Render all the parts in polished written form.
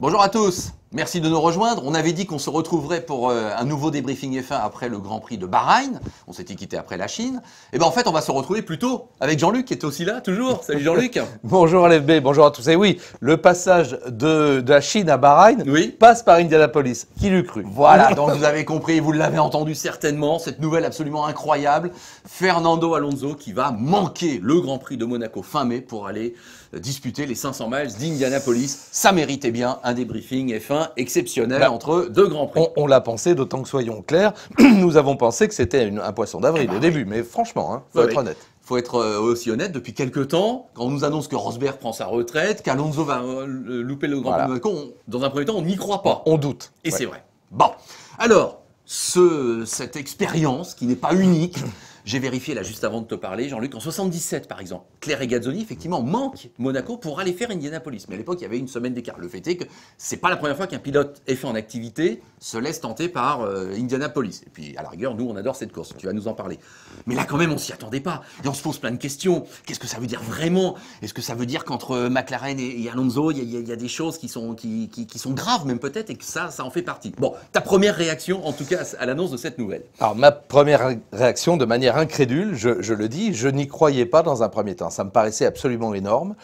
Bonjour à tous, merci de nous rejoindre. On avait dit qu'on se retrouverait pour un nouveau débriefing F1 après le Grand Prix de Bahreïn. On s'était quitté après la Chine. Et bien en fait, on va se retrouver plutôt avec Jean-Luc qui est aussi là, toujours. Salut Jean-Luc. Bonjour LFB, bonjour à tous. Et oui, le passage de la Chine à Bahreïn passe par Indianapolis. Qui l'eût cru? Voilà, donc vous avez compris, vous l'avez entendu certainement, cette nouvelle absolument incroyable. Fernando Alonso qui va manquer le Grand Prix de Monaco fin mai pour aller disputer les 500 miles d'Indianapolis. Ça méritait bien un débriefing F1 exceptionnel entre deux Grands Prix. On l'a pensé, d'autant que soyons clairs, nous avons pensé que c'était un poisson d'avril au début, mais franchement, faut être honnête. Il faut être aussi honnête, depuis quelques temps, quand on nous annonce que Rosberg prend sa retraite, qu'Alonso va louper le Grand Prix de Monaco, dans un premier temps, on n'y croit pas. On doute. Et c'est vrai. Bon, alors, cette expérience qui n'est pas unique, j'ai vérifié là juste avant de te parler, Jean-Luc, en 77 par exemple, Claire Regazzoni effectivement manque Monaco pour aller faire Indianapolis. Mais à l'époque, il y avait une semaine d'écart. Le fait est que c'est pas la première fois qu'un pilote F1 en activité se laisse tenter par Indianapolis. Et puis à la rigueur, nous on adore cette course, tu vas nous en parler. Mais là quand même, on s'y attendait pas. Et on se pose plein de questions. Qu'est-ce que ça veut dire vraiment? Est-ce que ça veut dire qu'entre McLaren et Alonso, il y a des choses qui sont graves même peut-être et que ça en fait partie? Bon, ta première réaction en tout cas à l'annonce de cette nouvelle? Alors ma première réaction de manière incrédule, je le dis, je n'y croyais pas dans un premier temps. Ça me paraissait absolument énorme.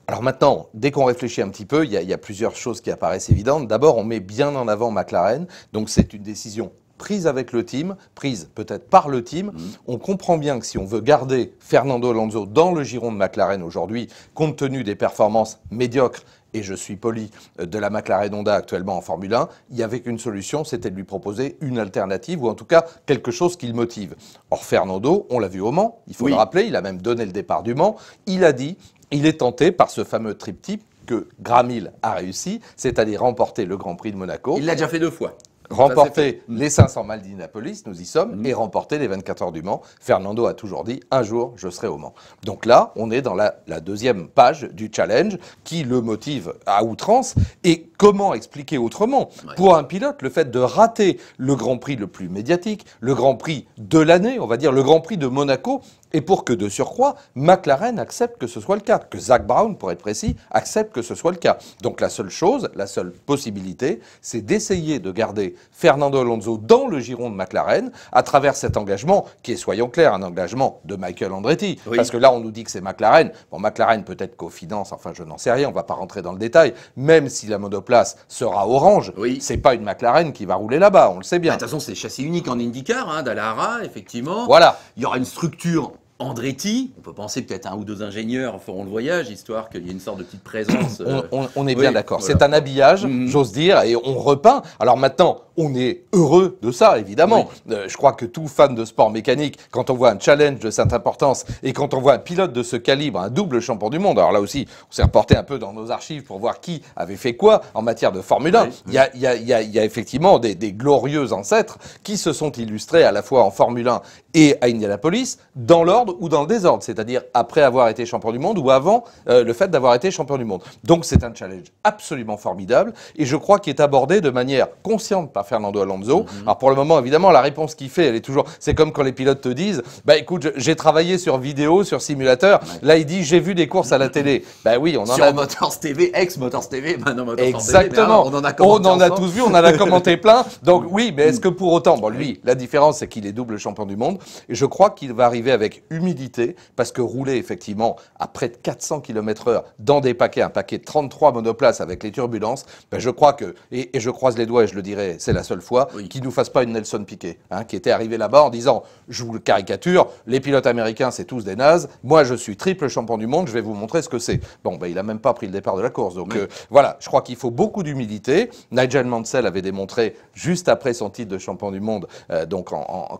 Alors maintenant, dès qu'on réfléchit un petit peu, il y a plusieurs choses qui apparaissent évidentes. D'abord, on met bien en avant McLaren, donc c'est une décision prise avec le team, prise peut-être par le team. On comprend bien que si on veut garder Fernando Alonso dans le giron de McLaren aujourd'hui, compte tenu des performances médiocres, et je suis poli, de la McLaren Honda actuellement en Formule 1, il n'y avait qu'une solution, c'était de lui proposer une alternative, ou en tout cas quelque chose qui le motive. Or Fernando, on l'a vu au Mans, il faut le rappeler, il a même donné le départ du Mans, il a dit, il est tenté par ce fameux triptyque que Graham Hill a réussi, c'est-à-dire remporter le Grand Prix de Monaco. Il l'a déjà fait 2 fois. Remporter les 500 miles d'Indianapolis, nous y sommes, et remporter les 24 heures du Mans. Fernando a toujours dit, un jour, je serai au Mans. Donc là, on est dans la deuxième page du challenge qui le motive à outrance. Et comment expliquer autrement, pour un pilote, le fait de rater le Grand Prix le plus médiatique, le Grand Prix de l'année, on va dire le Grand Prix de Monaco, et pour que, de surcroît, McLaren accepte que ce soit le cas, que Zak Brown, pour être précis, accepte que ce soit le cas. Donc la seule chose, la seule possibilité, c'est d'essayer de garder Fernando Alonso dans le giron de McLaren à travers cet engagement qui est, soyons clairs, un engagement de Michael Andretti. Parce que là, on nous dit que c'est McLaren. Bon, McLaren peut-être co-finance, enfin je n'en sais rien, on ne va pas rentrer dans le détail. Même si la monoplace sera orange, c'est pas une McLaren qui va rouler là-bas, on le sait bien. De toute façon, c'est châssis unique en IndyCar, Dallara, effectivement. Voilà. Il y aura une structure Andretti, on peut penser peut-être un ou deux ingénieurs feront le voyage, histoire qu'il y ait une sorte de petite présence. On est bien d'accord. Voilà. C'est un habillage, j'ose dire, et on repeint. Alors maintenant, on est heureux de ça, évidemment. Je crois que tout fan de sport mécanique, quand on voit un challenge de cette importance et quand on voit un pilote de ce calibre, un double champion du monde, alors là aussi, on s'est reporté un peu dans nos archives pour voir qui avait fait quoi en matière de Formule 1. Il y a effectivement des glorieux ancêtres qui se sont illustrés à la fois en Formule 1 et à Indianapolis, dans l'ordre ou dans le désordre, c'est-à-dire après avoir été champion du monde ou avant le fait d'avoir été champion du monde. Donc c'est un challenge absolument formidable et je crois qu'il est abordé de manière consciente par Fernando Alonso. Alors pour le moment, évidemment, la réponse qu'il fait, elle est toujours... C'est comme quand les pilotes te disent « Bah écoute, j'ai travaillé sur vidéo, sur simulateur. » Là, il dit « J'ai vu des courses à la télé. » Bah oui, on en sur a... Motors TV, ex-Motors TV, maintenant Motors Exactement. TV. On en a tous vu, on en a commenté plein. Donc oui, mais est-ce que pour autant... Bon, lui, la différence, c'est qu'il est double champion du monde. Et je crois qu'il va arriver avec humilité, parce que rouler effectivement à près de 400 km/h dans des paquets, un paquet de 33 monoplaces avec les turbulences, ben je crois que, et je croise les doigts et je le dirai, c'est la seule fois, qu'il ne nous fasse pas une Nelson Piquet, qui était arrivé là-bas en disant, je vous le caricature, les pilotes américains c'est tous des nazes, moi je suis triple champion du monde, je vais vous montrer ce que c'est. Bon, ben il n'a même pas pris le départ de la course, donc voilà, je crois qu'il faut beaucoup d'humilité. Nigel Mansell avait démontré juste après son titre de champion du monde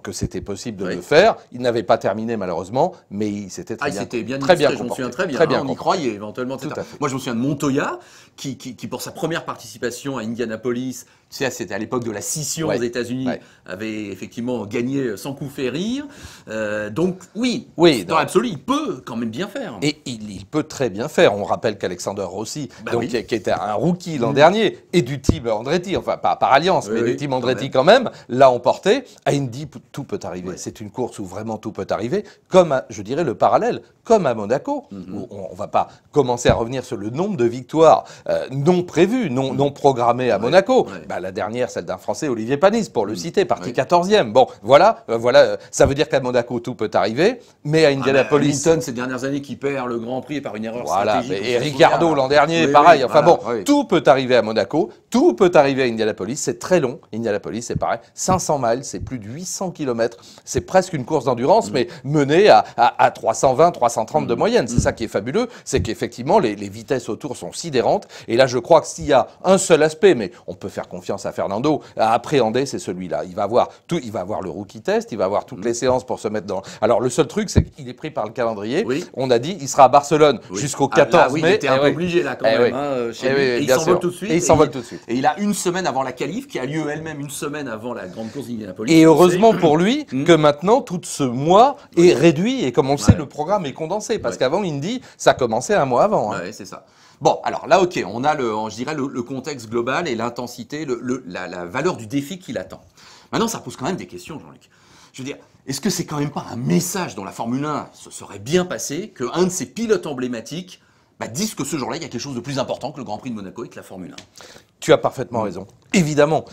que c'était possible de le faire. Il n'avait pas terminé malheureusement, mais il s'était très bien je me souviens très bien, on y croyait éventuellement, etc. Moi je me souviens de Montoya, qui pour sa première participation à Indianapolis, tu sais, c'était à l'époque de la scission aux États-Unis, avait effectivement gagné sans coup férir. Donc dans l'absolu, il peut quand même bien faire. Et il peut très bien faire. On rappelle qu'Alexander Rossi, qui était un rookie l'an dernier, et du team Andretti, enfin pas par alliance, mais du team Andretti quand même, l'a emporté. À Indy, tout peut arriver. C'est une course où vraiment tout peut arriver. Comme, je dirais, le parallèle, comme à Monaco, où on ne va pas commencer à revenir sur le nombre de victoires non prévues, non programmées à Monaco. Bah, la dernière, celle d'un Français, Olivier Panis, pour le citer, parti 14e. Bon, voilà, ça veut dire qu'à Monaco, tout peut arriver, mais à Indianapolis... Hamilton, ces dernières années, qui perd le Grand Prix par une erreur stratégique. Et Ricardo, l'an dernier, pareil. Tout peut arriver à Monaco, tout peut arriver à Indianapolis. C'est très long. Indianapolis, c'est pareil. 500 miles, c'est plus de 800 km. C'est presque une course d'endurance, mais menée à 320, 330 de moyenne. C'est ça qui est fabuleux, c'est qu'effectivement, les vitesses autour sont sidérantes. Et là, je crois que s'il y a un seul aspect, mais on peut faire confiance à Fernando, à appréhender, c'est celui-là. Il va avoir le rookie test, il va avoir toutes les séances pour se mettre dans... Alors, le seul truc, c'est qu'il est pris par le calendrier. On a dit, il sera à Barcelone jusqu'au 14 mai. Il était un peu obligé, là, quand même, chez lui. Et il s'envole tout de suite. Et il s'envole tout de suite. Et il a une semaine avant la qualif, qui a lieu elle-même une semaine avant la grande course d'Indianapolis. Et heureusement pour lui que maintenant, tout ce mois est réduit. Et comme on le sait, le programme est condensé. Parce qu'avant, Indy, ça commençait un mois avant. Oui, c'est ça. Bon, alors là, ok, on a je dirais le contexte global et l'intensité, la valeur du défi qui l'attend. Maintenant, ça pose quand même des questions, Jean-Luc. Je veux dire, est-ce que c'est quand même pas un message dans la Formule 1, ce serait bien passé, qu'un de ces pilotes emblématiques disent que ce jour-là, il y a quelque chose de plus important que le Grand Prix de Monaco et que la Formule 1? Tu as parfaitement raison. Évidemment,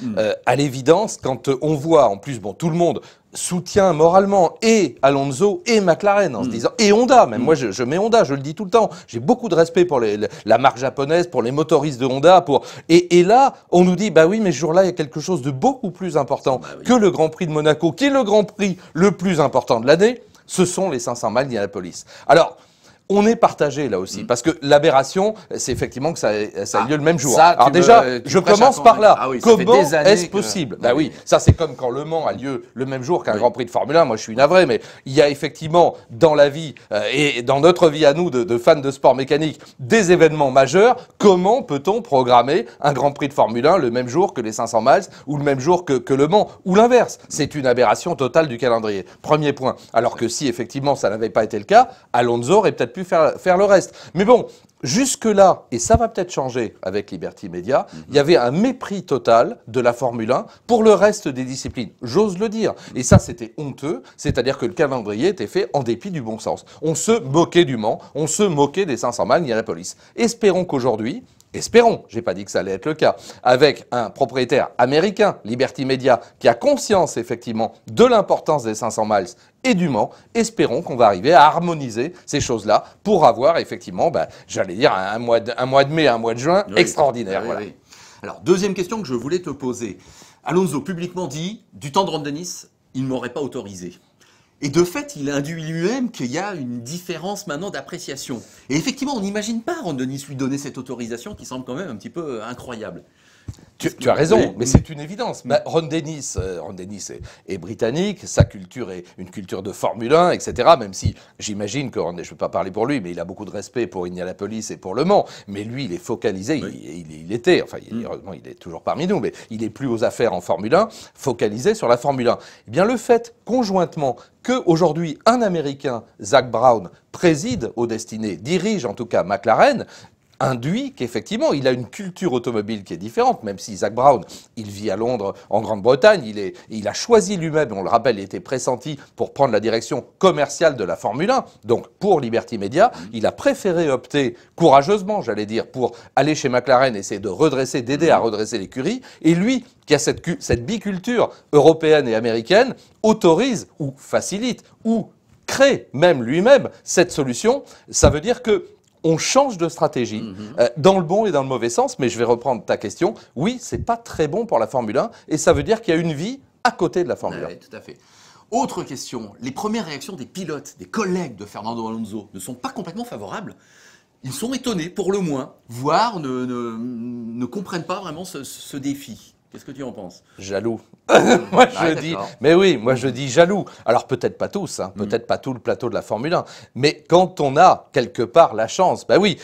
à l'évidence, quand on voit, en plus, tout le monde soutient moralement et Alonso et McLaren en se disant, et Honda, même moi je mets Honda, je le dis tout le temps, j'ai beaucoup de respect pour la marque japonaise, pour les motoristes de Honda, et là, on nous dit, bah oui, mais ce jour-là, il y a quelque chose de beaucoup plus important que le Grand Prix de Monaco, qui est le Grand Prix le plus important de l'année, ce sont les 500 miles d'Indianapolis. Alors, on est partagé là aussi, parce que l'aberration, c'est effectivement que ça a lieu le même jour. Alors déjà, je commence par là. Comment est-ce possible? Bah oui, ça c'est comme quand Le Mans a lieu le même jour qu'un Grand Prix de Formule 1. Moi, je suis navré, mais il y a effectivement dans la vie et dans notre vie à nous de fans de sport mécanique des événements majeurs. Comment peut-on programmer un Grand Prix de Formule 1 le même jour que les 500 miles ou le même jour que Le Mans ou l'inverse? C'est une aberration totale du calendrier. Premier point. Alors que si effectivement ça n'avait pas été le cas, Alonso aurait peut-être pu faire le reste. Mais bon, jusque-là, et ça va peut-être changer avec Liberty Media, il y avait un mépris total de la Formule 1 pour le reste des disciplines. J'ose le dire. Et ça, c'était honteux. C'est-à-dire que le calendrier était fait en dépit du bon sens. On se moquait du Mans, on se moquait des 500 miles d'Indianapolis. Espérons qu'aujourd'hui, j'ai pas dit que ça allait être le cas, avec un propriétaire américain, Liberty Media, qui a conscience effectivement de l'importance des 500 miles et du Mans, espérons qu'on va arriver à harmoniser ces choses-là pour avoir effectivement, j'allais dire, un mois de mai, un mois de juin extraordinaire. Oui, voilà. oui. Alors, deuxième question que je voulais te poser. Alonso publiquement dit, du temps de Ron Dennis, il ne m'aurait pas autorisé. Et de fait, il induit lui-même qu'il y a une différence maintenant d'appréciation. Et effectivement, on n'imagine pas Ron Dennis lui donner cette autorisation qui semble quand même un petit peu incroyable. Tu as raison, mais c'est une évidence. Ron Dennis est britannique, sa culture est une culture de Formule 1, etc. Même si j'imagine que, je ne veux pas parler pour lui, mais il a beaucoup de respect pour Indianapolis et pour Le Mans. Mais lui, il est focalisé, heureusement, il est toujours parmi nous, mais il est plus aux affaires en Formule 1, focalisé sur la Formule 1. Eh bien, le fait, conjointement, qu'aujourd'hui, un Américain, Zak Brown, préside aux destinées, dirige en tout cas McLaren, induit qu'effectivement, il a une culture automobile qui est différente, même si Zak Brown, il vit à Londres, en Grande-Bretagne, il a choisi lui-même, on le rappelle, il était pressenti pour prendre la direction commerciale de la Formule 1. Donc, pour Liberty Media, il a préféré opter courageusement, j'allais dire, pour aller chez McLaren, essayer de redresser, d'aider à redresser l'écurie. Et lui, qui a cette biculture européenne et américaine, autorise ou facilite ou crée même lui-même cette solution. Ça veut dire que on change de stratégie, dans le bon et dans le mauvais sens, mais je vais reprendre ta question. Oui, c'est pas très bon pour la Formule 1, et ça veut dire qu'il y a une vie à côté de la Formule 1. Oui, tout à fait. Autre question, les premières réactions des pilotes, des collègues de Fernando Alonso ne sont pas complètement favorables. Ils sont étonnés, pour le moins, voire ne comprennent pas vraiment ce défi. Qu'est-ce que tu en penses? Jaloux. Moi, je dis, mais oui, moi je dis jaloux. Alors peut-être pas tous, peut-être pas tout le plateau de la Formule 1, mais quand on a quelque part la chance, oui,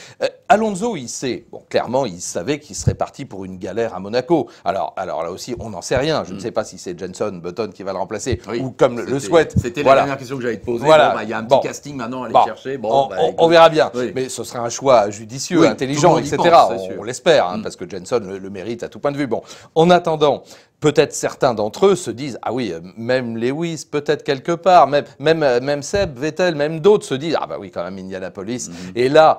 Alonso, il sait, clairement, il savait qu'il serait parti pour une galère à Monaco. Alors là aussi, on n'en sait rien. Je ne sais pas si c'est Jenson Button qui va le remplacer ou comme le souhaite. C'était la dernière question que j'allais te poser. Il y a un petit casting maintenant à aller chercher. On verra bien. Oui. Mais ce serait un choix judicieux, intelligent, etc. On l'espère, parce que Jenson le mérite à tout point de vue. En attendant, peut-être certains d'entre eux se disent, ah oui, même Lewis, peut-être quelque part, même Seb, Vettel, même d'autres se disent, ah bah oui, quand même, Indianapolis. Et là,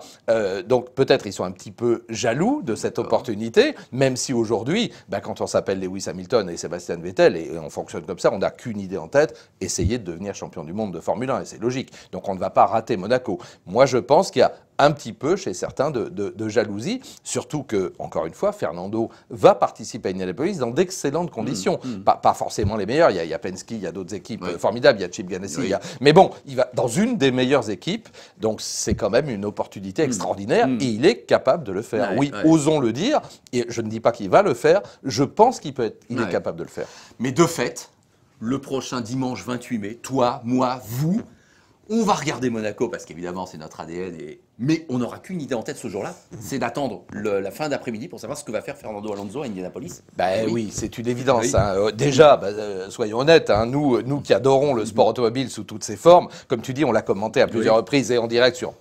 donc peut-être ils sont un petit peu jaloux de cette opportunité, même si aujourd'hui, bah, quand on s'appelle Lewis Hamilton et Sébastien Vettel, et on fonctionne comme ça, on n'a qu'une idée en tête, essayer de devenir champion du monde de Formule 1, et c'est logique. Donc on ne va pas rater Monaco. Moi, je pense qu'il y a un petit peu chez certains de jalousie, surtout que, encore une fois, Fernando va participer à Indianapolis dans d'excellentes conditions. Pas forcément les meilleures, il y a Penske, il y a d'autres équipes formidables, il y a Chip Ganassi, mais bon, il va dans une des meilleures équipes, donc c'est quand même une opportunité extraordinaire, et il est capable de le faire. Osons le dire, et je ne dis pas qu'il va le faire, je pense qu'il est capable de le faire. Mais de fait, le prochain dimanche 28 mai, toi, moi, vous, on va regarder Monaco parce qu'évidemment c'est notre ADN, mais on n'aura qu'une idée en tête ce jour-là, c'est d'attendre la fin d'après-midi pour savoir ce que va faire Fernando Alonso à Indianapolis. Oui, c'est une évidence. Hein. Déjà, soyons honnêtes, hein, nous qui adorons le sport automobile sous toutes ses formes, comme tu dis, on l'a commenté à plusieurs reprises et en direct sur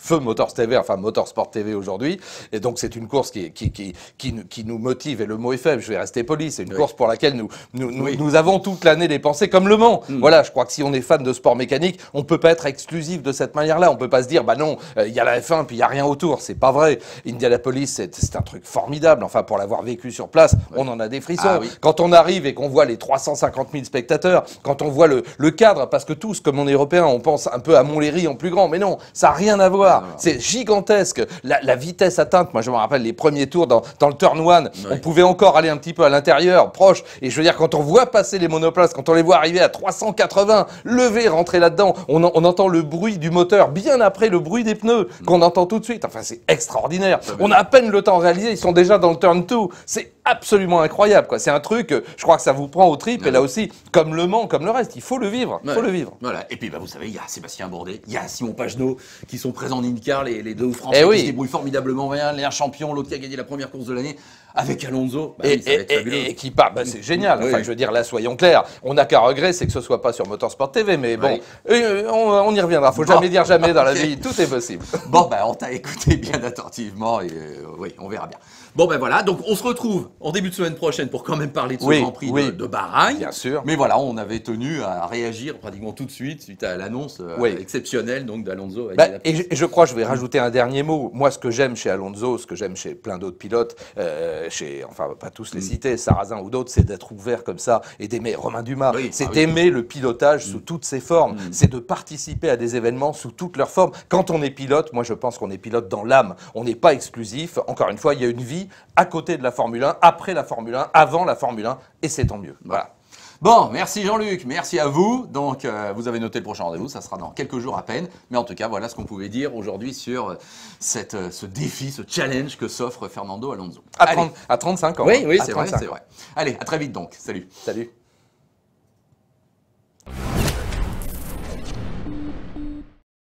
Feu Motors TV, enfin Motorsport TV aujourd'hui, et donc c'est une course qui nous motive, et le mot est faible, je vais rester poli, c'est une course pour laquelle nous avons toute l'année dépensé comme Le Mans. Voilà, je crois que si on est fan de sport mécanique, on peut pas être exclusif de cette manière-là, on peut pas se dire, bah non, il y a la F1 puis il y a rien autour, c'est pas vrai. Indianapolis, c'est un truc formidable, enfin pour l'avoir vécu sur place, on en a des frissons. Quand on arrive et qu'on voit les 350 000 spectateurs, quand on voit le cadre, parce que tous, comme on est européens, on pense un peu à Montlhéry en plus grand, mais non, ça n'a rien à voir. C'est gigantesque. La vitesse atteinte, moi je me rappelle les premiers tours dans le turn 1, on pouvait encore aller un petit peu à l'intérieur, proche. Et je veux dire, quand on voit passer les monoplaces, quand on les voit arriver à 380, lever, rentrer là-dedans, on entend le bruit du moteur bien après le bruit des pneus qu'on entend tout de suite. Enfin, c'est extraordinaire. On a à peine le temps réalisé, ils sont déjà dans le turn 2. C'est absolument incroyable, quoi. C'est un truc, je crois que ça vous prend au tripes. Et là aussi, comme Le Mans, comme le reste, il faut le vivre. Il faut le vivre. Voilà. Et puis, vous savez, il y a Sébastien Bourdet, il y a Simon Pagenaud qui sont présents en IndyCar, les deux Français qui se débrouillent formidablement bien, l'un champion, l'autre qui a gagné la première course de l'année, avec Alonso. Et qui part, c'est génial. Enfin, je veux dire, là, soyons clairs, on n'a qu'un regret, c'est que ce soit pas sur Motorsport TV, mais bon, on y reviendra. Faut jamais dire jamais dans la vie, tout est possible. Bon, on t'a écouté bien attentivement, et oui, on verra bien. Bon, voilà, donc on se retrouve en début de semaine prochaine pour quand même parler de ce Grand Prix de Bahreïn. Bien sûr. Mais voilà, on avait tenu à réagir pratiquement tout de suite suite à l'annonce exceptionnelle d'Alonso. Et je crois, je vais rajouter un dernier mot. Moi, ce que j'aime chez Alonso, ce que j'aime chez plein d'autres pilotes, enfin pas tous les citer, Sarrazin ou d'autres, c'est d'être ouvert comme ça et d'aimer Romain Dumas. C'est d'aimer le pilotage sous toutes ses formes. C'est de participer à des événements sous toutes leurs formes. Quand on est pilote, moi je pense qu'on est pilote dans l'âme. On n'est pas exclusif. Encore une fois, il y a une vie à côté de la Formule 1, après la Formule 1, avant la Formule 1, et c'est tant mieux. Voilà. Bon, merci Jean-Luc, merci à vous. Donc, vous avez noté le prochain rendez-vous, ça sera dans quelques jours à peine. Mais en tout cas, voilà ce qu'on pouvait dire aujourd'hui sur ce défi, ce challenge que s'offre Fernando Alonso. À 35 ans. Oui, c'est vrai. Allez, à très vite donc. Salut. Salut.